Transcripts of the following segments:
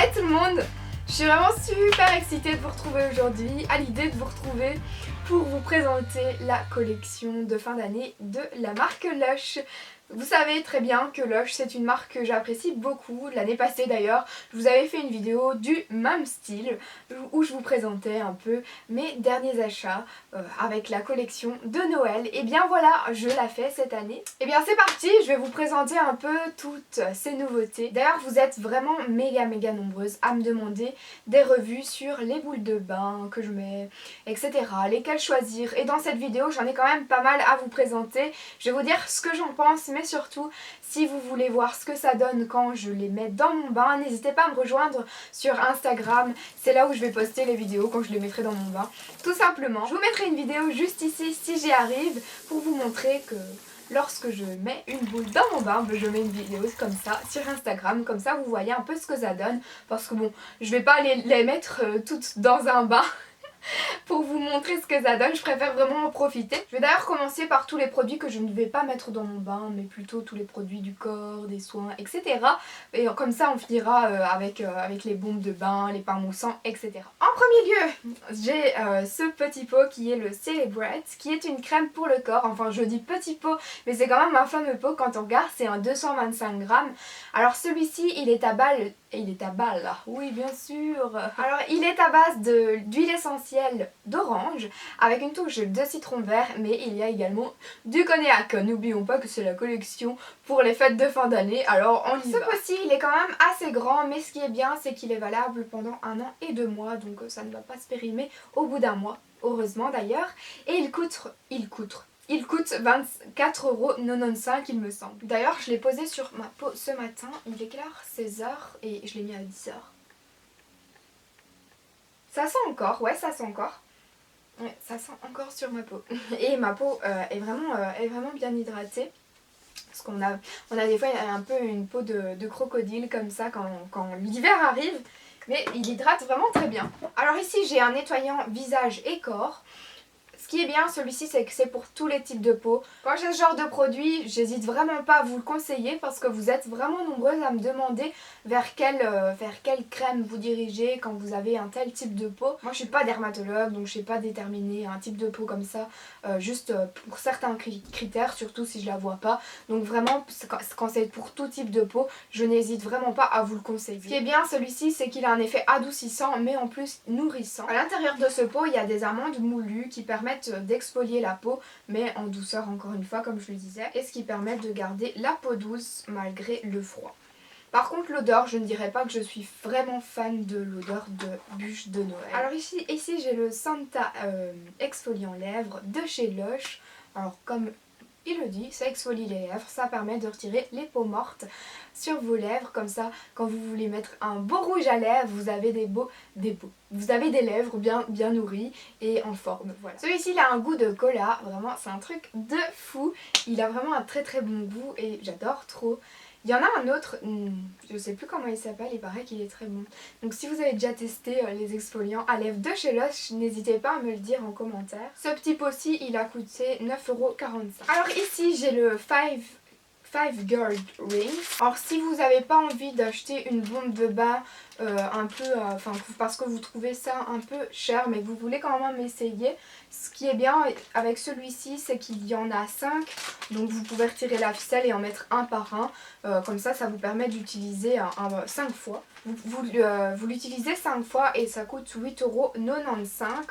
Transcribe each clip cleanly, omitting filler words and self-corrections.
Hey tout le monde, je suis vraiment super excitée de vous retrouver aujourd'hui, à l'idée de vous retrouver pour vous présenter la collection de fin d'année de la marque Lush. Vous savez très bien que Lush c'est une marque que j'apprécie beaucoup. L'année passée d'ailleurs, je vous avais fait une vidéo du même style où je vous présentais un peu mes derniers achats avec la collection de Noël. Et bien voilà, je la fais cette année. Et bien c'est parti, je vais vous présenter un peu toutes ces nouveautés. D'ailleurs vous êtes vraiment méga nombreuses à me demander des revues sur les boules de bain que je mets, etc. Lesquelles choisir. Et dans cette vidéo j'en ai quand même pas mal à vous présenter. Je vais vous dire ce que j'en pense, mais surtout si vous voulez voir ce que ça donne quand je les mets dans mon bain, n'hésitez pas à me rejoindre sur Instagram, c'est là où je vais poster les vidéos quand je les mettrai dans mon bain. Tout simplement, je vous mettrai une vidéo juste ici si j'y arrive pour vous montrer que lorsque je mets une boule dans mon bain, je mets une vidéo comme ça sur Instagram, comme ça vous voyez un peu ce que ça donne, parce que bon, je vais pas les mettre toutes dans un bain pour vous montrer ce que ça donne, je préfère vraiment en profiter. Je vais d'ailleurs commencer par tous les produits que je ne vais pas mettre dans mon bain, mais plutôt tous les produits du corps, des soins, etc. Et comme ça on finira avec les bombes de bain, les pains moussants, etc. En premier lieu, j'ai ce petit pot qui est le Celebrate, qui est une crème pour le corps. Enfin je dis petit pot, mais c'est quand même un fameux pot quand on regarde, c'est un 225 grammes. Alors celui-ci il est à balle, et il est à balle là, oui bien sûr. Alors il est à base d'huile essentielle d'orange avec une touche de citron vert, mais il y a également du cognac. N'oublions pas que c'est la collection pour les fêtes de fin d'année, alors on y va. Ce pot-ci il est quand même assez grand, mais ce qui est bien c'est qu'il est valable pendant 1 an et 2 mois, donc ça ne va pas se périmer au bout d'un mois, heureusement d'ailleurs. Et il coûte 24,95 € il me semble. D'ailleurs je l'ai posé sur ma peau ce matin, il est quelle heure? 16 h et je l'ai mis à 10 h. Ça sent encore, ouais ça sent encore. Ouais, ça sent encore sur ma peau. Et ma peau est vraiment bien hydratée. Parce qu'on a des fois un peu une peau de crocodile comme ça quand l'hiver arrive. Mais il hydrate vraiment très bien. Alors ici j'ai un nettoyant visage et corps. Ce qui est bien celui-ci c'est que c'est pour tous les types de peau. Quand j'ai ce genre de produit, j'hésite vraiment pas à vous le conseiller parce que vous êtes vraiment nombreuses à me demander vers quelle crème vous dirigez quand vous avez un tel type de peau. Moi je suis pas dermatologue donc je sais pas déterminer un type de peau comme ça juste pour certains critères, surtout si je la vois pas. Donc vraiment quand c'est pour tout type de peau, je n'hésite vraiment pas à vous le conseiller. Ce qui est bien celui-ci c'est qu'il a un effet adoucissant mais en plus nourrissant. À l'intérieur de ce pot il y a des amandes moulues qui permettent d'exfolier la peau mais en douceur encore une fois comme je le disais, et ce qui permet de garder la peau douce malgré le froid. Par contre l'odeur, je ne dirais pas que je suis vraiment fan de l'odeur de bûche de Noël. Alors ici j'ai le Santa exfoliant lèvres de chez Lush. Alors comme il le dit, ça exfolie les lèvres, ça permet de retirer les peaux mortes sur vos lèvres, comme ça quand vous voulez mettre un beau rouge à lèvres, vous avez vous avez des lèvres bien nourries et en forme, voilà. Celui-ci il a un goût de cola, vraiment c'est un truc de fou, il a vraiment un très bon goût et j'adore trop. Il y en a un autre, je sais plus comment il s'appelle, il paraît qu'il est très bon. Donc si vous avez déjà testé les exfoliants à lèvres de chez Lush, n'hésitez pas à me le dire en commentaire. Ce petit pot-ci, il a coûté 9,45 €. Alors ici, j'ai le Five Girl Rings. Alors si vous n'avez pas envie d'acheter une bombe de bain parce que vous trouvez ça un peu cher mais vous voulez quand même essayer, ce qui est bien avec celui-ci c'est qu'il y en a 5, donc vous pouvez retirer la ficelle et en mettre un par un, comme ça vous permet d'utiliser 5 fois. Vous l'utilisez 5 fois et ça coûte 8,95 €.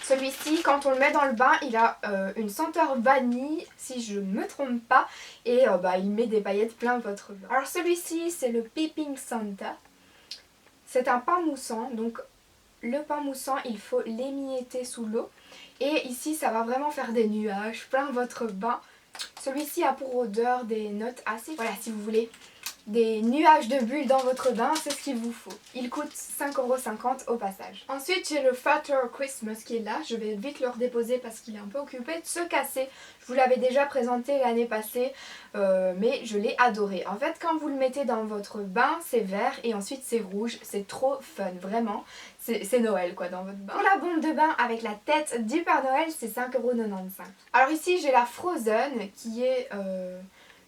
Celui-ci, quand on le met dans le bain, il a une senteur vanille, si je ne me trompe pas, et il met des paillettes plein votre bain. Alors celui-ci, c'est le Peeping Santa. C'est un pain moussant, donc le pain moussant, il faut l'émietter sous l'eau. Et ici, ça va vraiment faire des nuages plein votre bain. Celui-ci a pour odeur des notes acides. Voilà, si vous voulez des nuages de bulles dans votre bain, c'est ce qu'il vous faut. Il coûte 5,50 € au passage. Ensuite j'ai le Father Christmas qui est là, je vais vite le redéposer parce qu'il est un peu occupé de se casser. Je vous l'avais déjà présenté l'année passée mais je l'ai adoré. En fait quand vous le mettez dans votre bain c'est vert et ensuite c'est rouge, c'est trop fun vraiment. C'est Noël quoi dans votre bain. Pour la bombe de bain avec la tête du Père Noël c'est 5,95 €. Alors ici j'ai la Frozen qui est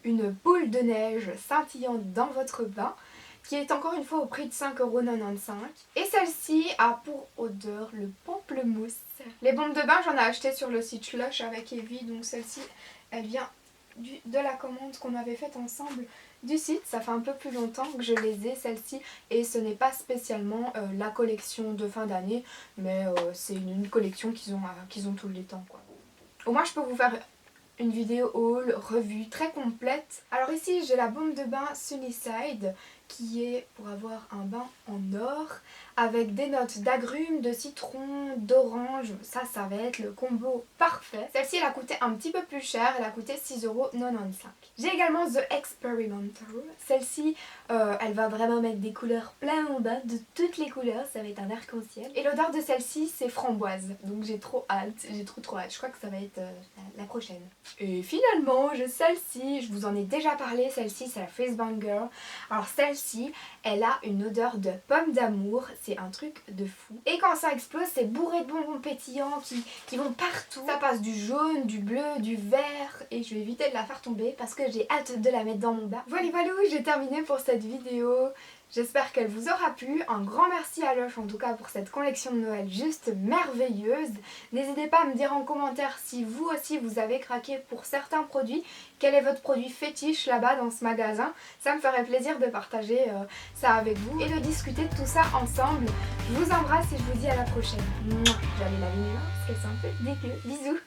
une boule de neige scintillante dans votre bain. qui est encore une fois au prix de 5,95 €. Et celle-ci a pour odeur le pamplemousse. Les bombes de bain, j'en ai acheté sur le site Lush avec Evie, donc celle-ci, elle vient de la commande qu'on avait faite ensemble du site. Ça fait un peu plus longtemps que je les ai, celle-ci, et ce n'est pas spécialement la collection de fin d'année, mais c'est une collection qu'ils ont tous les temps, quoi. Au moins je peux vous faire une vidéo haul, revue très complète. Alors ici j'ai la baume de bain Sunnyside qui est pour avoir un bain en or avec des notes d'agrumes, de citron, d'orange. Ça va être le combo parfait. Celle-ci elle a coûté un petit peu plus cher, elle a coûté 6,95 €. J'ai également The Experimental. Celle-ci elle va vraiment mettre des couleurs plein en bas, de toutes les couleurs, ça va être un arc-en-ciel. Et l'odeur de celle-ci c'est framboise, donc j'ai trop hâte, j'ai trop hâte. Je crois que ça va être la prochaine. Et finalement j'ai celle-ci, je vous en ai déjà parlé, celle-ci c'est la Face Banger. Alors celle-ci elle a une odeur de pomme d'amour, c'est un truc de fou. Et quand ça explose c'est bourré de bonbons pétillants qui vont partout. Ça passe du jaune, du bleu, du vert, et je vais éviter de la faire tomber parce que j'ai hâte de la mettre dans mon bain. Voilà, j'ai terminé pour cette vidéo. J'espère qu'elle vous aura plu. Un grand merci à Lush en tout cas pour cette collection de Noël juste merveilleuse. N'hésitez pas à me dire en commentaire si vous aussi vous avez craqué pour certains produits. Quel est votre produit fétiche là-bas dans ce magasin? Ça me ferait plaisir de partager ça avec vous et de discuter de tout ça ensemble. Je vous embrasse et je vous dis à la prochaine. J'allais laver mes mains parce qu'elles sont un peu dégueu. Bisous.